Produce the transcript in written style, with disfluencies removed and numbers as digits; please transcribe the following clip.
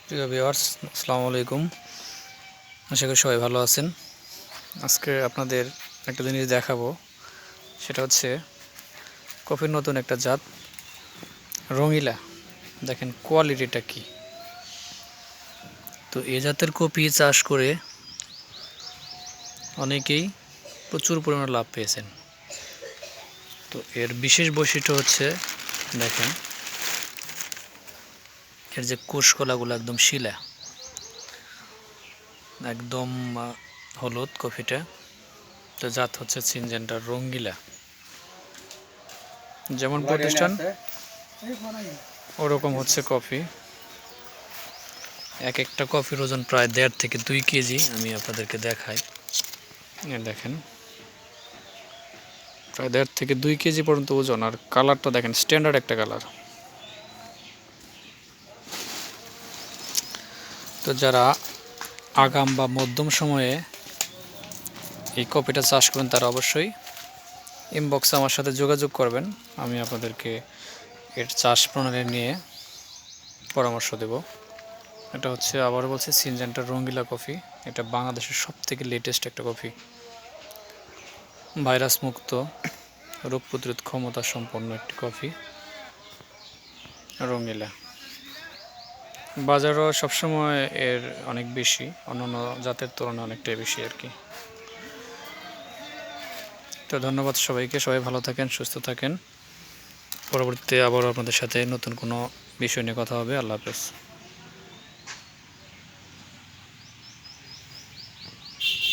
প্রিয় ভিউয়ার্স, আসসালামু আলাইকুম। আশা করি সবাই ভালো আছেন। আজকে আপনাদের একটা জিনিস দেখাবো, সেটা হচ্ছে কফির নতুন একটা জাত রঙিলা। দেখেন কোয়ালিটিটা কি। তো এই জাতের কফি চাষ করে অনেকেই প্রচুর পরিমাণে লাভ পেয়েছেন। তো এর বিশেষ বৈশিষ্ট্য হচ্ছে, দেখেন এর যে কোষকলাগুলো একদম শিলা, একদম হলুদ কফিটা। তো জাত হচ্ছে সিনজেন্টার রঙ্গিলা। যেমন প্রতিষ্ঠান ওরকম হচ্ছে কফি। এক একটা কফির ওজন প্রায় 1.5 থেকে 2 কেজি। আমি আপনাদেরকে দেখাই। দেখেন প্রায় 1.5 থেকে 2 কেজি পর্যন্ত ওজন। আর কালারটা দেখেন, স্ট্যান্ডার্ড একটা কালার। তো যারা আগাম বা মধ্যম সময়ে এই কফিটা চাষ করেন, তারা অবশ্যই ইনবক্সে আমার সাথে যোগাযোগ করবেন। আমি আপনাদেরকে এর চাষ প্রণালী নিয়ে পরামর্শ দেব। এটা হচ্ছে, আবারও বলছি, সিনজেন্টার রঙ্গিলা কফি। এটা বাংলাদেশের সবথেকে লেটেস্ট একটা কফি। ভাইরাস মুক্ত, রোগ প্রতিরোধ ক্ষমতা সম্পন্ন একটি কফি রঙ্গিলা। বাজারও সবসময় এর অনেক বেশি, অন্যান্য জাতের তুলনায় অনেকটাই বেশি আর কি। তো ধন্যবাদ সবাইকে। সবাই ভালো থাকেন, সুস্থ থাকেন। পরবর্তীতে আবারও আপনাদের সাথে নতুন কোনো বিষয় নিয়ে কথা হবে। আল্লাহ হাফেজ।